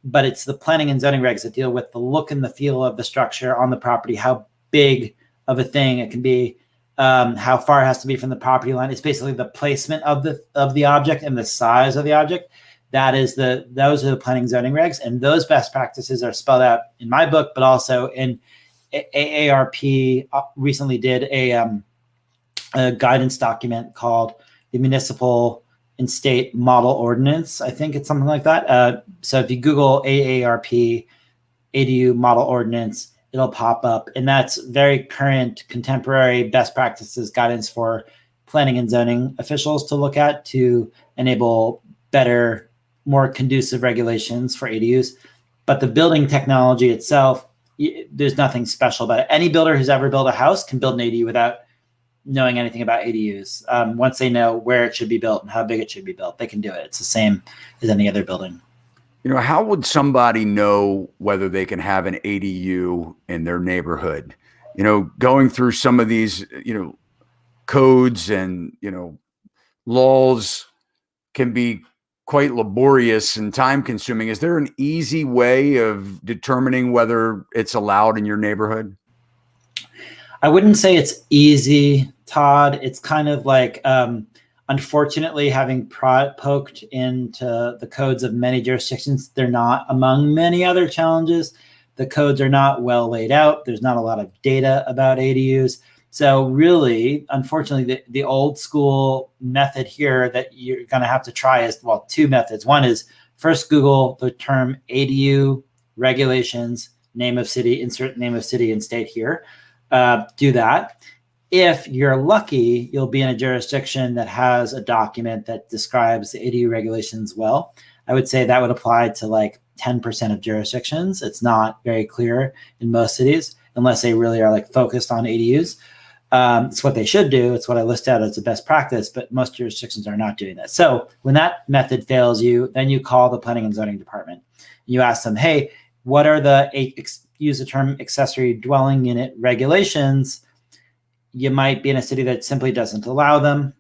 it's the planning and zoning regs that deal with the look and the feel of the structure on the property, how big of a thing it can be, how far it has to be from the property line. It's basically the placement of the object and the size of the object. Those are the planning zoning regs, and those best practices are spelled out in my book, but also in AARP recently did a guidance document called the Municipal and State Model Ordinance. I think it's something like that. So if you Google AARP ADU Model Ordinance, it'll pop up, and that's very current, contemporary best practices guidance for planning and zoning officials to look at to enable better, more conducive regulations for ADUs. But the building technology itself, there's nothing special about it. Any builder who's ever built a house can build an ADU without knowing anything about ADUs. Once they know where it should be built and how big it should be built, they can do it. It's the same as any other building. How would somebody know whether they can have an ADU in their neighborhood? Going through some of these, codes and, laws can be quite laborious and time consuming. Is there an easy way of determining whether it's allowed in your neighborhood? I wouldn't say it's easy, Todd. It's kind of like, unfortunately, having poked into the codes of many jurisdictions, they're not among many other challenges. The codes are not well laid out. There's not a lot of data about ADUs. So really, unfortunately, the old school method here that you're going to have to try is, well, two methods. One is first Google the term ADU regulations, name of city, insert name of city and state here. Do that. If you're lucky, you'll be in a jurisdiction that has a document that describes the ADU regulations well. I would say that would apply to like 10% of jurisdictions. It's not very clear in most cities unless they really are like focused on ADUs. It's what they should do. It's what I list out as the best practice, but most jurisdictions are not doing that. So when that method fails you, then you call the planning and zoning department. You ask them, hey, what are the, use the term accessory dwelling unit regulations? You might be in a city that simply doesn't allow them.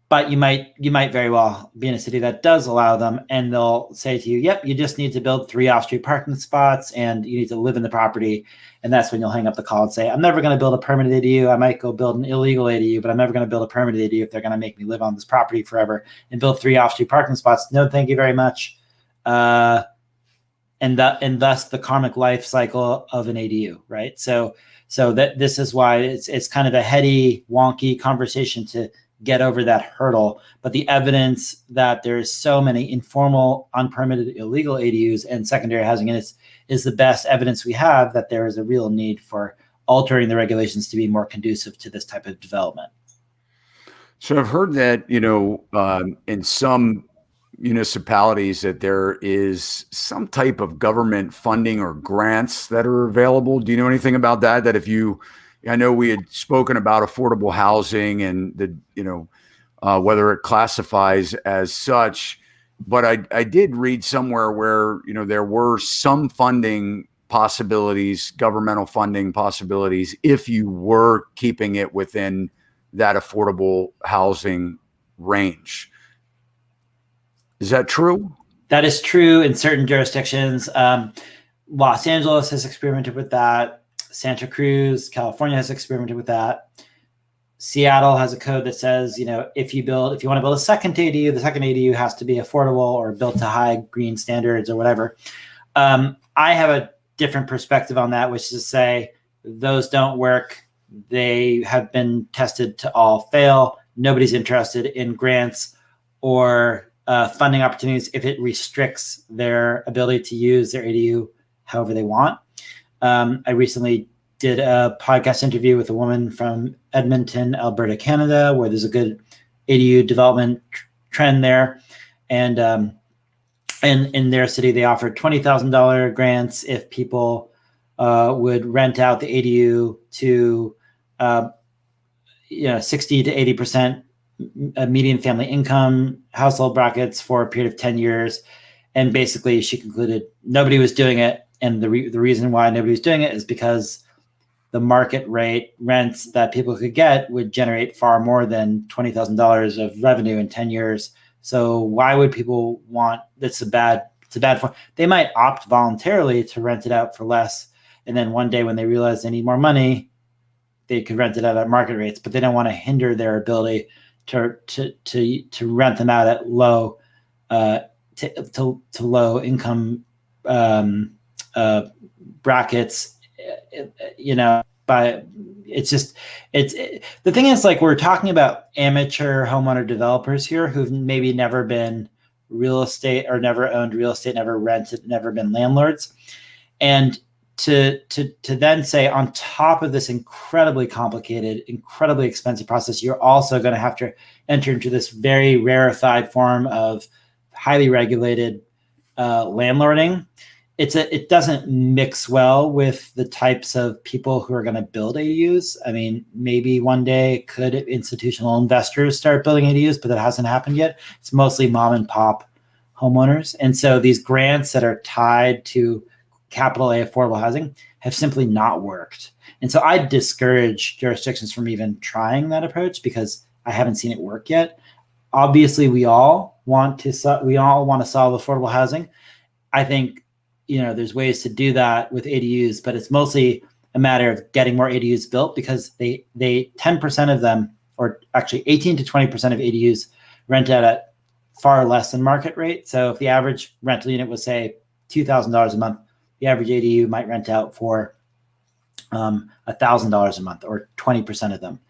But you might very well be in a city that does allow them, and they'll say to you, yep, you just need to build 3 off-street parking spots and you need to live in the property. And that's when you'll hang up the call and say, I'm never going to build a permanent ADU. I might go build an illegal ADU, but I'm never going to build a permanent ADU if they're going to make me live on this property forever and build 3 off-street parking spots. No, thank you very much. And thus the karmic life cycle of an ADU, right? So that this is why it's kind of a heady, wonky conversation to get over that hurdle. But the evidence that there's so many informal, unpermitted, illegal ADUs and secondary housing units is the best evidence we have that there is a real need for altering the regulations to be more conducive to this type of development. So I've heard that, in some municipalities that there is some type of government funding or grants that are available. Do you know anything about that? I know we had spoken about affordable housing and whether it classifies as such, but I did read somewhere where, there were some funding possibilities, governmental funding possibilities, if you were keeping it within that affordable housing range. Is that true? That is true in certain jurisdictions. Los Angeles has experimented with that. Santa Cruz, California has experimented with that. Seattle has a code that says, if you want to build a second ADU, the second ADU has to be affordable or built to high green standards or whatever. I have a different perspective on that, which is to say those don't work. They have been tested to all fail. Nobody's interested in grants or funding opportunities if it restricts their ability to use their ADU however they want. I recently did a podcast interview with a woman from Edmonton, Alberta, Canada, where there's a good ADU development trend there. And in their city, they offered $20,000 grants if people would rent out the ADU to 60 to 80% median family income household brackets for a period of 10 years. And basically, she concluded nobody was doing it. And the reason why nobody was doing it is because the market rate rents that people could get would generate far more than $20,000 of revenue in 10 years. So why would people want? It's a bad form. They might opt voluntarily to rent it out for less, and then one day when they realize they need more money, they could rent it out at market rates. But they don't want to hinder their ability to rent them out at low to low income brackets, but the thing is, like, we're talking about amateur homeowner developers here who've maybe never been real estate or never owned real estate, never rented, never been landlords. And to then say, on top of this incredibly complicated, incredibly expensive process, you're also going to have to enter into this very rarefied form of highly regulated landlording. It doesn't mix well with the types of people who are going to build ADUs. I mean, maybe one day could institutional investors start building ADUs, but that hasn't happened yet. It's mostly mom and pop homeowners. And so these grants that are tied to capital A affordable housing have simply not worked. And so I discourage jurisdictions from even trying that approach because I haven't seen it work yet. Obviously, we all want to solve affordable housing. I think, there's ways to do that with ADUs, but it's mostly a matter of getting more ADUs built because they 10% of them, or actually 18 to 20% of ADUs rent out at far less than market rate. So if the average rental unit was, say, $2,000 a month, the average ADU might rent out for $1,000 a month, or 20% of them.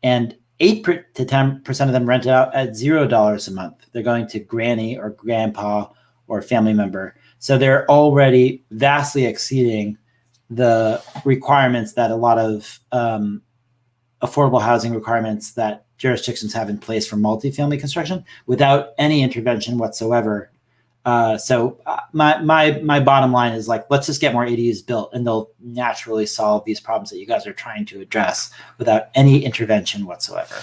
And 8 to 10% of them rent out at $0 a month. They're going to granny or grandpa or family member. So they're already vastly exceeding the requirements that a lot of affordable housing requirements that jurisdictions have in place for multifamily construction without any intervention whatsoever. So my bottom line is, like, let's just get more ADUs built and they'll naturally solve these problems that you guys are trying to address without any intervention whatsoever.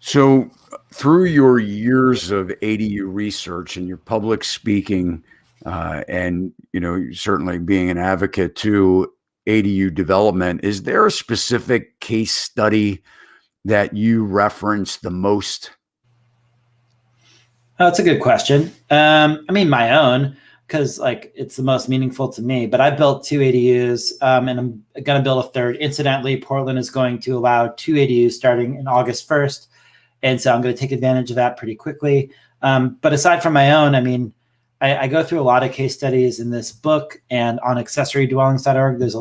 So through your years of ADU research and your public speaking, and, certainly being an advocate to ADU development, is there a specific case study that you reference the most? Oh, that's a good question. My own, because it's the most meaningful to me. But I built 2 ADUs, and I'm going to build a third. Incidentally, Portland is going to allow 2 ADUs starting in August 1st, and so I'm going to take advantage of that pretty quickly. But aside from my own, I go through a lot of case studies in this book, and on accessorydwellings.org, there's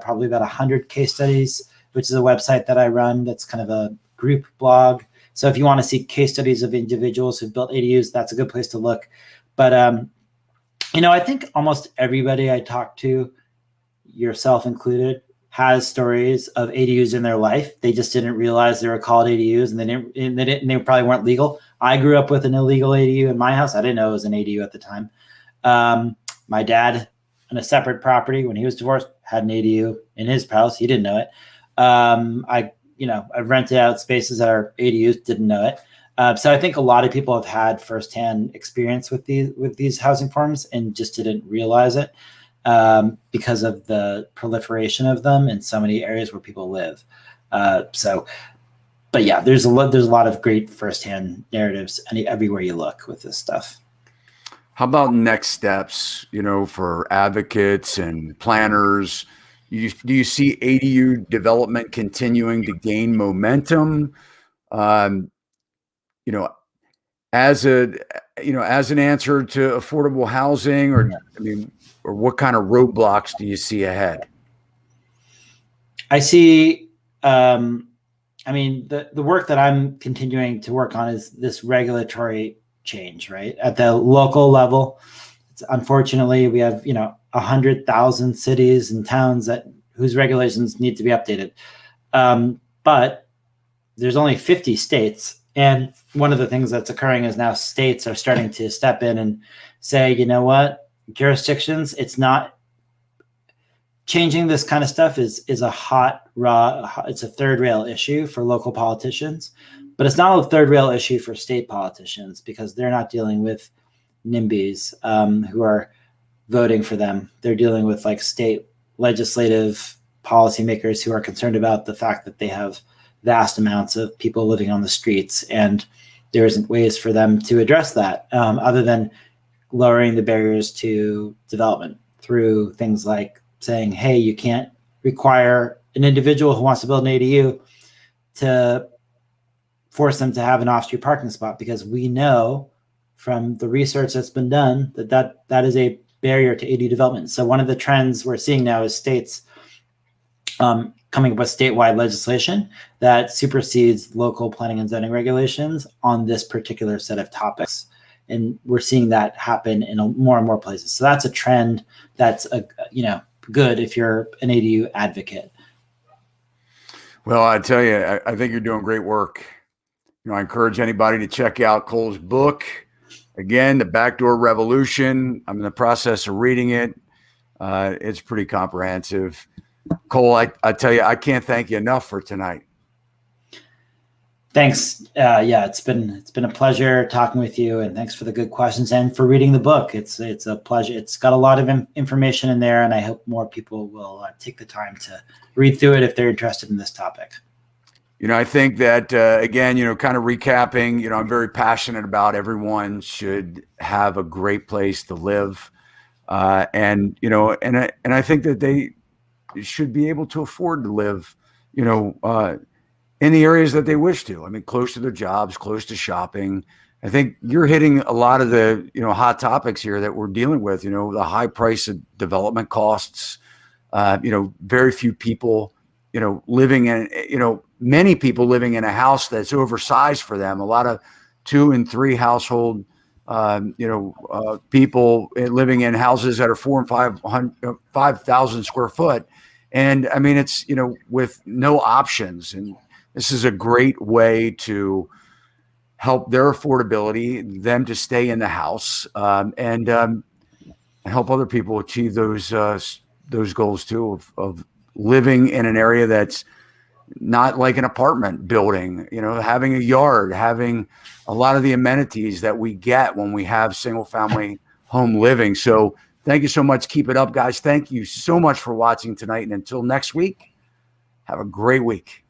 probably about 100 case studies, which is a website that I run. That's kind of a group blog. So if you want to see case studies of individuals who've built ADUs, that's a good place to look. But, I think almost everybody I talk to, yourself included, has stories of ADUs in their life. They just didn't realize they were called ADUs, and they probably weren't legal. I grew up with an illegal ADU in my house. I didn't know it was an ADU at the time. My dad, on a separate property, when he was divorced, had an ADU in his house. He didn't know it. I've rented out spaces that are ADUs, didn't know it. So I think a lot of people have had firsthand experience with these housing forms and just didn't realize it because of the proliferation of them in so many areas where people live. But yeah, there's a lot of great firsthand narratives everywhere you look with this stuff. How about next steps, for advocates and planners? Do you see ADU development continuing to gain momentum? As an answer to affordable housing, or what kind of roadblocks do you see ahead? I see. The work that I'm continuing to work on is this regulatory change, right? At the local level, unfortunately, we have 100,000 cities and towns whose regulations need to be updated. But there's only 50 states. And one of the things that's occurring is now states are starting to step in and say, you know what, jurisdictions, it's not changing this kind of stuff is a it's a third rail issue for local politicians, but it's not a third rail issue for state politicians because they're not dealing with NIMBYs who are voting for them. They're dealing with state legislative policymakers who are concerned about the fact that they have vast amounts of people living on the streets, and there isn't ways for them to address that other than lowering the barriers to development through things like saying, hey, you can't require an individual who wants to build an ADU to force them to have an off-street parking spot, because we know from the research that's been done that is a barrier to ADU development. So one of the trends we're seeing now is states coming up with statewide legislation that supersedes local planning and zoning regulations on this particular set of topics. And we're seeing that happen in more and more places. So that's a trend that's good if you're an ADU advocate. Well, I tell you, I think you're doing great work. I encourage anybody to check out Cole's book. Again, The Backdoor Revolution. I'm in the process of reading it. It's pretty comprehensive. Cole, I tell you, I can't thank you enough for tonight. Thanks. It's been a pleasure talking with you, and thanks for the good questions and for reading the book. It's a pleasure. It's got a lot of information in there, and I hope more people will take the time to read through it if they're interested in this topic. I think that, again, kind of recapping, I'm very passionate about everyone should have a great place to live. And I think that they should be able to afford to live, in the areas that they wish to. I mean, close to their jobs, close to shopping. I think you're hitting a lot of the, hot topics here that we're dealing with, the high price of development costs, very few people, living in, many people living in a house that's oversized for them. A lot of 2 and 3 household, people living in houses that are 4,000 and 5,000 square foot. And I mean, it's, with no options. And this is a great way to help their affordability, them to stay in the house, and help other people achieve those goals too, of living in an area that's not like an apartment building, having a yard, having a lot of the amenities that we get when we have single family home living. So thank you so much. Keep it up, guys. Thank you so much for watching tonight. And until next week, have a great week.